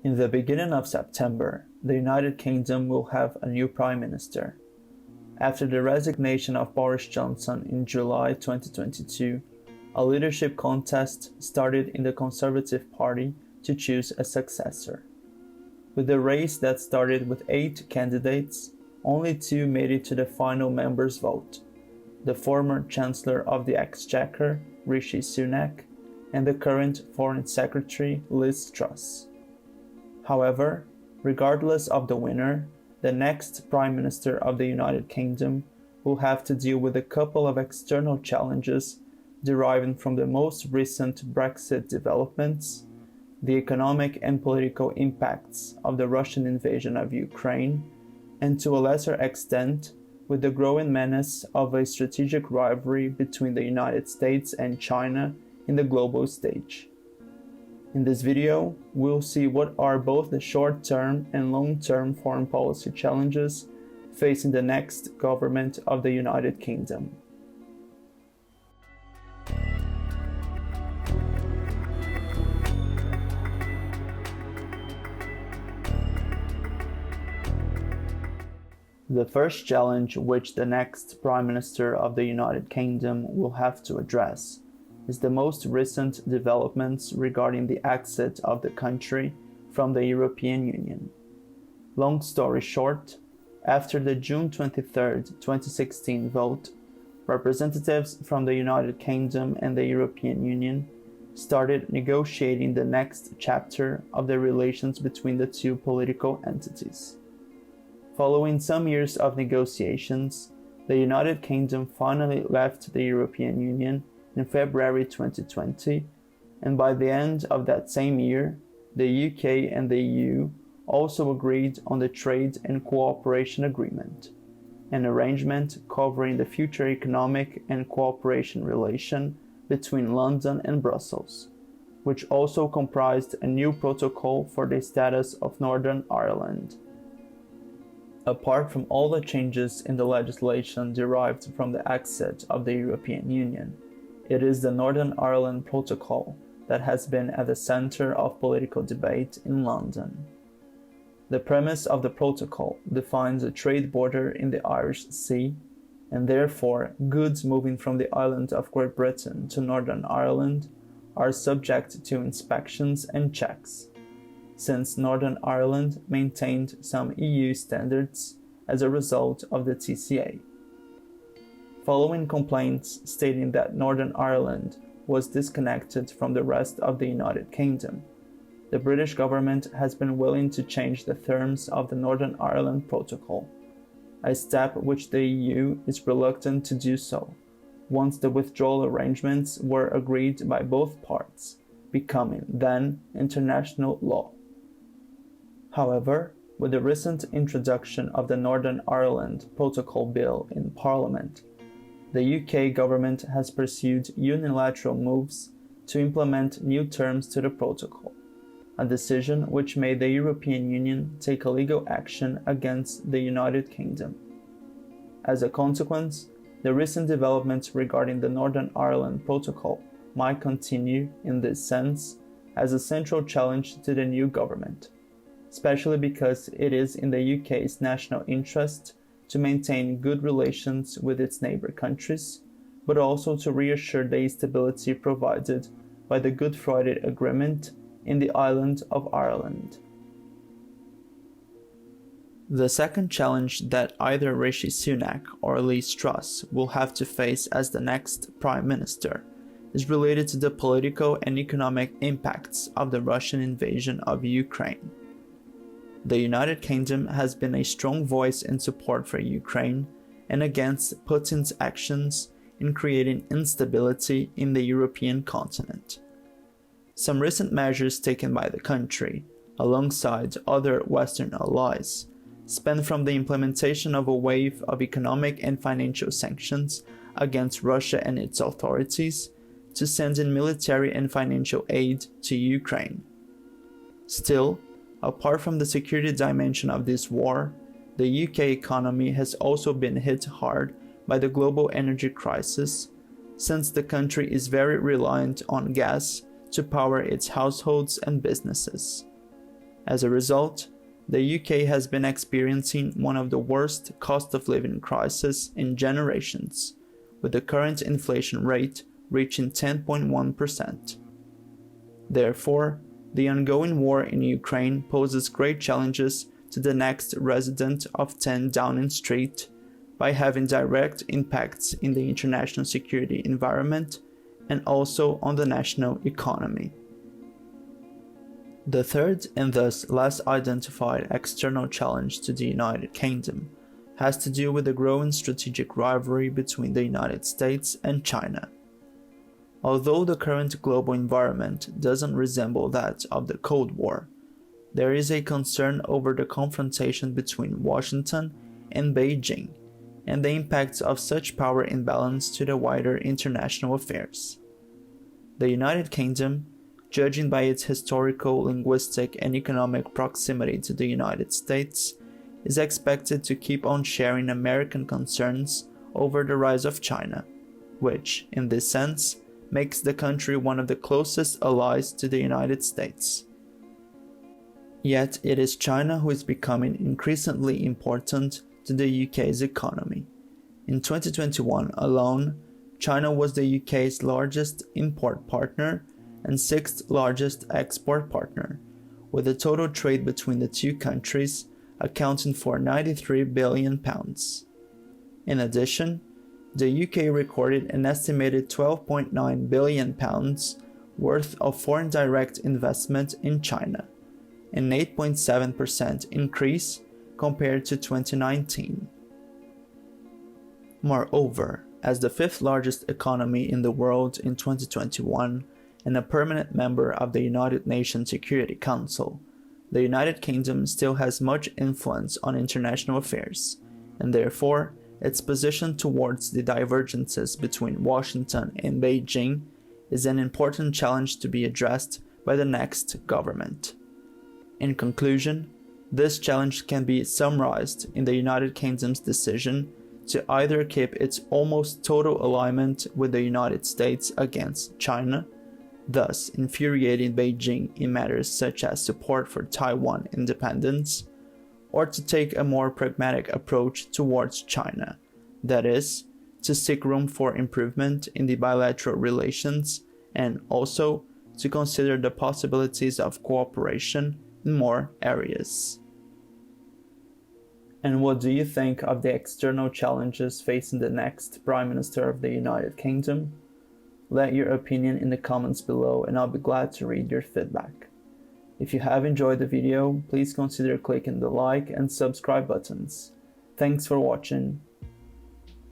In the beginning of September, the United Kingdom will have a new Prime Minister. After the resignation of Boris Johnson in July 2022, a leadership contest started in the Conservative Party to choose a successor. With the race that started with 8 candidates, only 2 made it to the final members' vote: the former Chancellor of the Exchequer, Rishi Sunak, and the current Foreign Secretary, Truss. However, regardless of the winner, the next Prime Minister of the United Kingdom will have to deal with a couple of external challenges deriving from the most recent Brexit developments, the economic and political impacts of the Russian invasion of Ukraine, and to a lesser extent, with the growing menace of a strategic rivalry between the United States and China in the global stage. In this video, we'll see what are both the short-term and long-term foreign policy challenges facing the next government of the United Kingdom. The first challenge which the next Prime Minister of the United Kingdom will have to address is the most recent developments regarding the exit of the country from the European Union. Long story short, after the June 23, 2016 vote, representatives from the United Kingdom and the European Union started negotiating the next chapter of the relations between the two political entities. Following some years of negotiations, the United Kingdom finally left the European Union in February 2020, and by the end of that same year, the UK and the EU also agreed on the Trade and Cooperation Agreement, an arrangement covering the future economic and cooperation relation between London and Brussels, which also comprised a new protocol for the status of Northern Ireland. Apart from all the changes in the legislation derived from the exit of the European Union, it is the Northern Ireland Protocol that has been at the center of political debate in London. The premise of the protocol defines a trade border in the Irish Sea, and therefore goods moving from the island of Great Britain to Northern Ireland are subject to inspections and checks, since Northern Ireland maintained some EU standards as a result of the TCA. Following complaints stating that Northern Ireland was disconnected from the rest of the United Kingdom, the British government has been willing to change the terms of the Northern Ireland Protocol, a step which the EU is reluctant to do so, once the withdrawal arrangements were agreed by both parts, becoming then international law. However, with the recent introduction of the Northern Ireland Protocol Bill in Parliament, the UK government has pursued unilateral moves to implement new terms to the protocol, a decision which made the European Union take a legal action against the United Kingdom. As a consequence, the recent developments regarding the Northern Ireland Protocol might continue in this sense as a central challenge to the new government, especially because it is in the UK's national interest to maintain good relations with its neighbour countries, but also to reassure the stability provided by the Good Friday Agreement in the island of Ireland. The second challenge that either Rishi Sunak or Truss will have to face as the next Prime Minister is related to the political and economic impacts of the Russian invasion of Ukraine. The United Kingdom has been a strong voice in support for Ukraine and against Putin's actions in creating instability in the European continent. Some recent measures taken by the country, alongside other Western allies, span from the implementation of a wave of economic and financial sanctions against Russia and its authorities to sending military and financial aid to Ukraine. Still, apart from the security dimension of this war, the UK economy has also been hit hard by the global energy crisis, since the country is very reliant on gas to power its households and businesses. As a result, the UK has been experiencing one of the worst cost of living crises in generations, with the current inflation rate reaching 10.1%. Therefore, the ongoing war in Ukraine poses great challenges to the next resident of 10 Downing Street by having direct impacts in the international security environment and also on the national economy. The third and thus less identified external challenge to the United Kingdom has to do with the growing strategic rivalry between the United States and China. Although the current global environment doesn't resemble that of the Cold War, there is a concern over the confrontation between Washington and Beijing and the impacts of such power imbalance to the wider international affairs. The United Kingdom, judging by its historical, linguistic, and economic proximity to the United States, is expected to keep on sharing American concerns over the rise of China, which, in this sense, makes the country one of the closest allies to the United States. Yet it is China who is becoming increasingly important to the UK's economy. In 2021 alone, China was the UK's largest import partner and sixth largest export partner, with the total trade between the two countries accounting for £93 billion. In addition, the UK recorded an estimated £12.9 billion worth of foreign direct investment in China, an 8.7% increase compared to 2019. Moreover, as the fifth largest economy in the world in 2021 and a permanent member of the United Nations Security Council, the United Kingdom still has much influence on international affairs, and therefore its position towards the divergences between Washington and Beijing is an important challenge to be addressed by the next government. In conclusion, this challenge can be summarized in the United Kingdom's decision to either keep its almost total alignment with the United States against China, thus infuriating Beijing in matters such as support for Taiwan independence, or to take a more pragmatic approach towards China, that is, to seek room for improvement in the bilateral relations and also to consider the possibilities of cooperation in more areas. And what do you think of the external challenges facing the next Prime Minister of the United Kingdom? Let your opinion in the comments below and I'll be glad to read your feedback. If you have enjoyed the video, please consider clicking the like and subscribe buttons. Thanks for watching.